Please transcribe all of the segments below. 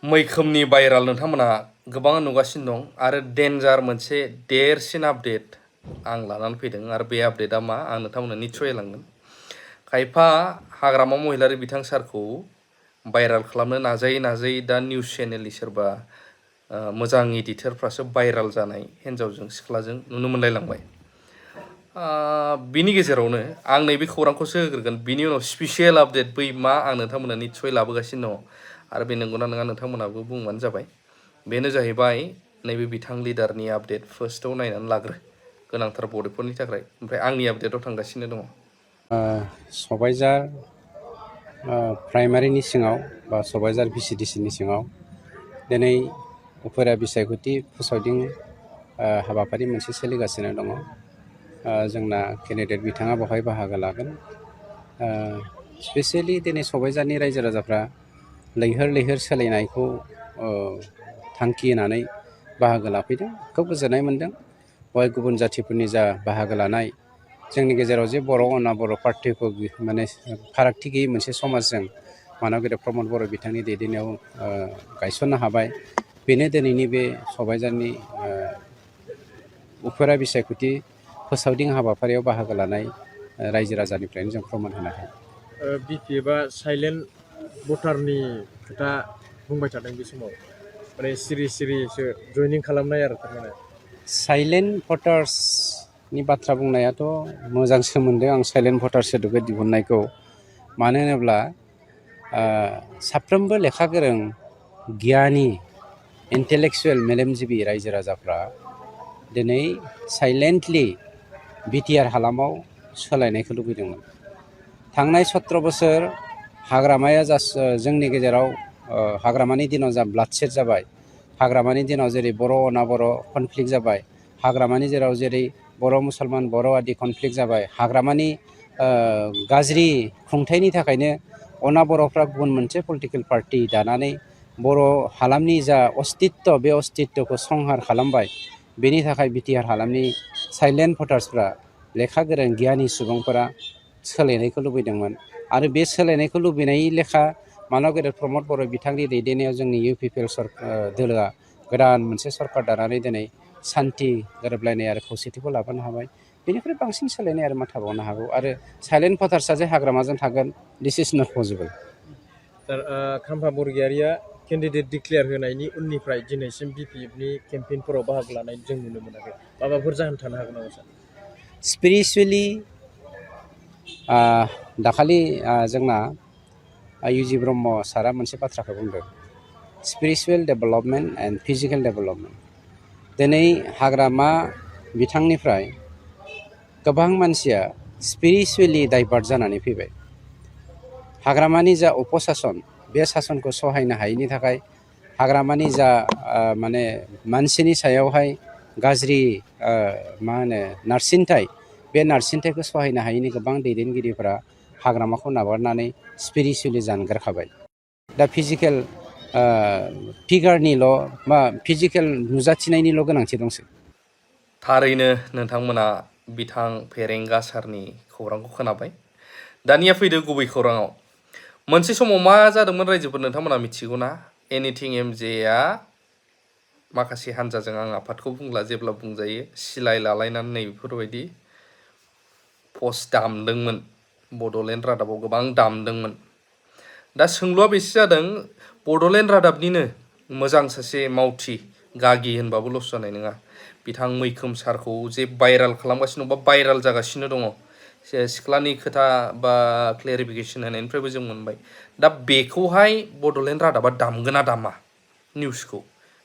मैखोमनि viral नोंथांमोना गोबां नुगासिनो दं आरो डेन्जार मोनसे देरसिन आपडेट आं लानानै फैदों आरो बे आपडेटआ मा आं नोंथांमोननो निस्सय लांगोन। खायफा हाग्रामा महिलारि बिथां सारखौ भाइराल खालामनो नाजायै दा निउस चेनेलनि सोरबा मोजां एडिटरफ्रासो भाइराल जानाय हिन्जावजों सिख्लाजों नुनो मोनलायलांबाय। बिनि गेजेरावनो आं नैबे खौरांखौसो होग्रोगोन, बिनि उनाव स्पेसियेल आपडेट बै मा आं नोंथांमोननो निस्सय लाबोगासिनो दङ आरो बे नंगौना नङा नोंथांमोनाबो बुंबानो जाबाय। बेनो जाहैबाय नैबे बिथां लिडारनि आपडेट फार्स्टआव नायनानै लाग्रो, गोनांथार बड'फोरनि थाखाय। ओमफ्राय आंनि आपडेटआव थांगासिनो दङ। सबायझार प्राइमारिनि सिङाव बा सबायझार VCDCनि सिङाव दिनै उफेरा बिसायख'थि फोसावदिं हाबाफारि मोनसे सोलिगासिनो दङ। जोंना केन्डिडेट बिथाङा बेवहाय बाहागो लागोन। स्पेसियेलि दिनै सबायझारनि रायजो राजाफ्रा लैहोर सोलायनायखौ थांखि होनानै बाहागो लाफैदों। खोब गोजोननाय मोन्दों। बेवहाय गुबुन जाथिफोरनि जा बाहागो लानाय, जोंनि गेजेराव जे बर' अना बर' पार्टिखौ माने फारागथि गैयै मोनसे समाजजों मानव गेदेर प्रमद बर' बिथांनि दैदेननायाव गायसननो हाबाय। बेनो दिनैनि बे सबायझारनि उफेरा बिसायख'थि फोसावदिं हाबाफारियाव बाहागो लानाय रायजो राजानिफ्रायनो जों प्रमान होनो हायो। BP एबा साइलेन्ट भटारनि खोथा बुंबाय थादों बे समाव, माने सिरिसो जयनिं खालामनाय आरो थारमाने। साइलेन्ट भटार्सनि बाथ्रा बुंनायाथ' मोजां सोमोन्दो आं साइलेन्ट भटार सोदोबखौ दिहुननायखौ। मानो होनोब्ला साफ्रोमबो लेखा गोरों गियानि इन्टेलेक्सुवेल मेलेमजिबि रायजो राजाफ्रा दिनै साइलेन्टलि BTR हालामाव सोलायनायखौ लुबैदोंमोन। थांनाय 17 बोसोर हाग्रामाया जोंनि गेजेराव हाग्रामानि दिनाव जा ब्लाडसेड जाबाय, हाग्रामानि दिनाव जेरै बर' अना बर' कनफ्लिक्ट जाबाय, हाग्रामानि जेराव जेरै बर' मुसलमान बर' आदि कनफ्लिक्ट जाबाय, हाग्रामानि गाज्रि खुंथायनि थाखायनो अना बर'फ्रा गुबुन मोनसे पलिटिकेल पार्टि दानानै बर' हालामनि जा अस्तित्व, बे अस्तित्वखौ संहार खालामबाय। बेनि थाखाय BTR हालामनि साइलेन्ट भटार्सफ्रा, लेखा गोरों गियानि सुबुंफोरा सोलायनायखौ लुबैदोंमोन। आरो बे सोलायनायखौ लुबैनाय लेखा मानव गेदेर प्रमद बर' बिथांनि दैदेननायाव जोंनि UPPL दोलोआ गोदान मोनसे सरकार दानानै दिनै सान्थि, गोरोबलायनाय आरो खौसेथिखौ लाबोनो हाबाय। बेनिफ्राय बांसिन सोलायनाय आरो मा थाबावनो हागौ। आरो साइलेन्ट भटार्सआ जे हाग्रामाजों थागोन, दिस इज नट पसिबल। सार, खाम्फा बरगयारिया केन्डिडेट डिक्लेयार होनायनि उननिफ्राय दिनैसिम BPFनि केम्पेइनफोराव बाहागो लानाय जों नुनो मोनाखै। माबाफोर जाहोन थानो हागौ नामा सार? स्पिरिचुवेलि दाखालि जोंना UG ब्रह्म सारा मोनसे बाथ्राखौ बुंदों, spiritual development and physical development. दिनै हाग्रामा बिथांनिफ्राय गोबां मानसिया स्पिरिचुवेलि डाइभार्ट जानानै फैबाय। हाग्रामानि जा अपसासन, बे सासनखौ सहायनो हायैनि थाखाय हाग्रामानि जा माने मानसिनि सायावहाय गाज्रि नारसिनथाय, बे नारसिनथायखौ सहायनो हायैनि गोबां दैदेनगिरिफोरा हाग्रामाखौ नागारनानै स्पिरिचुवेलि जानगारखाबाय। दा फिजिकेल फिगारनिल' बा फिजिकेल नुजाथिनायनिल' गोनांथि दंसै। थारैनो नोंथांमोना बिथां फेरेंगा सारनि खौरांखौ खोनाबाय। दानिया फैदो गुबै खौराङाव। मोनसे समाव मा जादोंमोन रायजोफोर नोंथांमोना मिथिगौ ना? एनिथिं MJआ माखासे हान्जाजों, आं आफादखौ बुंला, जेब्ला बुंजायो, सिलाय लालायनानै नै बेफोरबायदि पस्ट दामदोंमोन। बड'लेण्ड रादाबाव गोबां दामदोंमोन। दा सोंलुआ बेसो जादों, बड'लेण्ड रादाबनिनो मोजां सासे मावथि गागि होनबाबो लस जानाय नङा, बिथां मैखोम सारखौ जे भाइराल खालामगासिनो दं बा भाइराल जागासिनो दङ, सिख्लानि खोथा बा क्लेरिफिकेसन होनायनिफ्रायबो जों मोनबाय। दा बेखौहाय बड'लेण्ड रादाबा दामगोन ना दामा निउसखौ?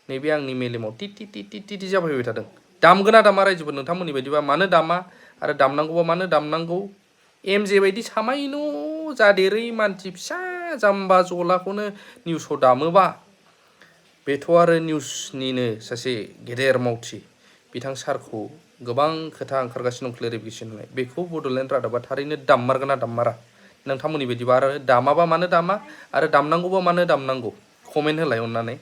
नैबे आंनि मेलेमाव टिटि जाफैबाय थादों। दामगोन ना दामा रायजोफोर नोंथांमोननि बायदिबा? मानो दामा? आरो दामनांगौबा मानो दामनांगौ? MJ बायदि सामायन' जादेरै मानसि फिसा जाम्बा जलाखौनो निउसाव दामोबा, बेथ' आरो निउसनिनो सासे गेदेर मावथि बिथां सारखौ गोबां खोथा ओंखारगासिनो दं क्लेरिफिकेसन होनाय, बेखौ बड'लेण्ड रादाबा थारैनो दाममारगोन ना दाममारा नोंथांमोननि बायदिबा? आरो दामाबा मानो दामा? आरो दामनांगौबा मानो दामनांगौ? कमेन्ट होलाय अननानै।